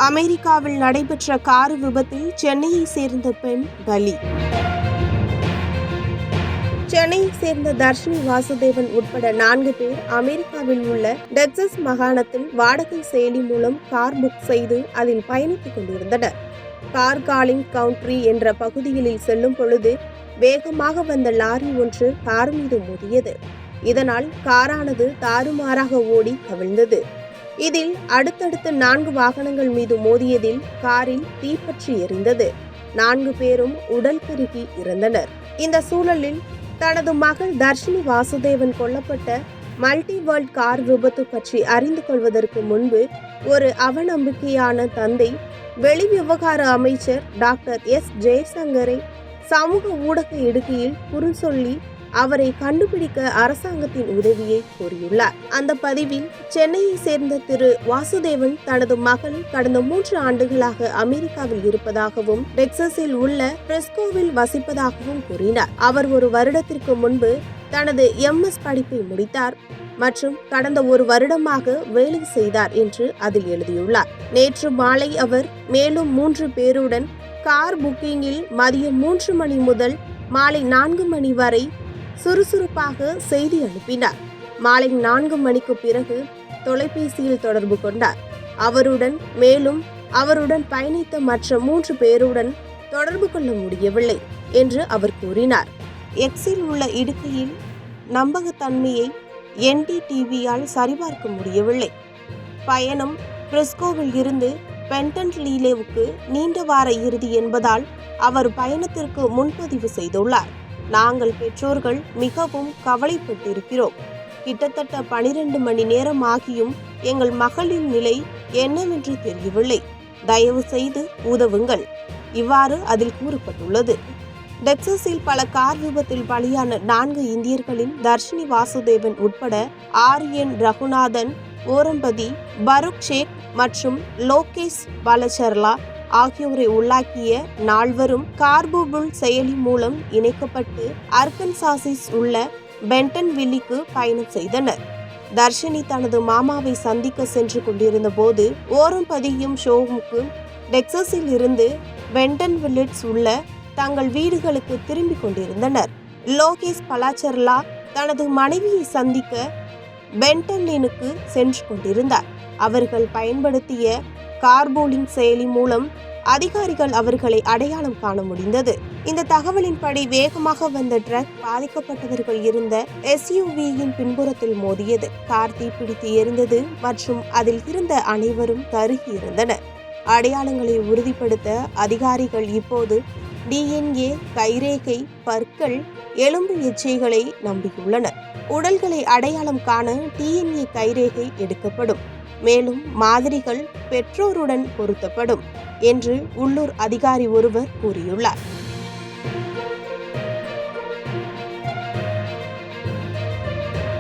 அமெரிக்காவில் நடைபெற்ற கார் விபத்தில் சென்னையை சேர்ந்த பெண் பலி. சென்னையை சேர்ந்த தர்ஷினி வாசுதேவன் உட்பட 4 பேர் அமெரிக்காவில் உள்ள டெக்சஸ் மாகாணத்தில் வாடகை செயலி மூலம் கார் புக் செய்து அதில் பயணித்துக் கொண்டிருந்தனர். கார் காலிங் கவுண்ட்ரி என்ற பகுதியில் செல்லும் பொழுது வேகமாக வந்த லாரி ஒன்று கார் மீது மோதியது. இதனால் காரானது தாறுமாறாக ஓடி கவிழ்ந்தது. இதில் அடுத்தடுத்து 4 வாகனங்கள் மீது மோதியதில் காரில் தீப்பற்றி எரிந்தது. 4 பேரும் உடல் கருகி இறந்தனர். இந்த சூழலில் தனது மகள் தர்ஷினி வாசுதேவன் கொல்லப்பட்ட மல்டி வேர்ல்ட் கார் விபத்து பற்றி அறிந்து கொள்வதற்கு முன்பு ஒரு அவநம்பிக்கையான தந்தை வெளிவிவகார அமைச்சர் டாக்டர் எஸ். ஜெயசங்கரை சமூக ஊடக இடுகையில் குறுஞ்சொல்லி அவரை கண்டுபிடிக்க அரசாங்கத்தின் உதவியை கோரியுள்ளார். அந்த பதிவில் சென்னையை சேர்ந்த திரு வாசுதேவன் தனது மகள் கடந்த 3 ஆண்டுகளாக அமெரிக்காவில் இருப்பதாகவும் டெக்சஸில் உள்ள பிரெஸ்கோவில் வசிப்பதாகவும் கூறினார். அவர் 1 வருடத்திற்கு முன்பு தனது MS படிப்பை முடித்தார் மற்றும் கடந்த 1 வருடமாக வேலை செய்தார் என்று அதில் எழுதியுள்ளார். நேற்று மாலை அவர் மேலும் 3 பேருடன் கார் புக்கிங்கில் மதியம் 3 மணி முதல் மாலை 4 மணி வரை சுறுசுறுப்பாக செய்தி அனுப்பினார். மாலை 4 மணிக்கு பிறகு தொலைபேசியில் தொடர்பு கொண்டார். அவருடன் பயணித்த மற்ற 3 பேருடன் தொடர்பு கொள்ள முடியவில்லை என்று அவர் கூறினார். எக்ஸில் உள்ள இடுகையில் நம்பகத்தன்மையை NDTVயால் சரிபார்க்க முடியவில்லை. பயணம் பிரெஸ்கோவில் இருந்து பென்டன்லீலேவுக்கு நீண்ட வார இறுதி என்பதால் அவர் பயணத்திற்கு முன்பதிவு செய்துள்ளார். நாங்கள் பெற்றோர்கள் மிகவும் கவலைப்பட்டிருக்கிறோம். கிட்டத்தட்ட 12 மணி நேரம் ஆகியும் எங்கள் மகளின் நிலை என்னவென்று தெரியவில்லை. தயவு செய்து உதவுங்கள். இவ்வாறு அதில் கூறப்பட்டுள்ளது. டெக்சஸில் பல கார் விபத்தில் பலியான 4 இந்தியர்களின் தர்ஷினி வாசுதேவன் உட்பட ஆரியன் ரகுநாதன், ஓரம்பதி, பருக் ஷேக் மற்றும் லோகேஷ் பாலச்சர்லா ஆகியோரை உள்ளாக்கிய 4 கார்பூபுல் செயலி மூலம் இணைக்கப்பட்டு அர்கன்சாஸில் உள்ள பென்டன்வில்லிக்கு பயணம் செய்தனர். தர்ஷினி தனது மாமாவை சந்திக்க சென்று கொண்டிருந்த போது ஓரம்பதியும் ஷோவுக்கு டெக்சஸில் இருந்து பென்டன்வில்லில் உள்ள தங்கள் வீடுகளுக்கு திரும்பிக் கொண்டிருந்தனர். லோகேஷ் பலாச்சர்லா தனது மனைவியை சந்திக்க பென்டன்லினுக்கு சென்று கொண்டிருந்தார். அவர்கள் பயன்படுத்திய கார்பூலிங் செயலி மூலம் அதிகாரிகள் அவர்களை அடையாளம் காண முடிந்தது. இந்த தகவலின்படி வேகமாக வந்த ட்ரக் பாதிக்கப்பட்டவர்கள் இருந்த SUVயின் பின்புறத்தில் மோதியது. கார் தீப்பிடித்து எரிந்தது மற்றும் அதில் இருந்த அனைவரும் கருகி இருந்தனர். அடையாளங்களை உறுதிப்படுத்த அதிகாரிகள் இப்போது DNA, கைரேகை, பற்கள், எலும்பு எச்சைகளை நம்பியுள்ளனர். உடல்களை அடையாளம் காண DNA கைரேகை எடுக்கப்படும். மேலும் மாதிரிகள் பெற்றோருடன் பொருத்தப்படும் என்று உள்ளூர் அதிகாரி ஒருவர் கூறியுள்ளார்.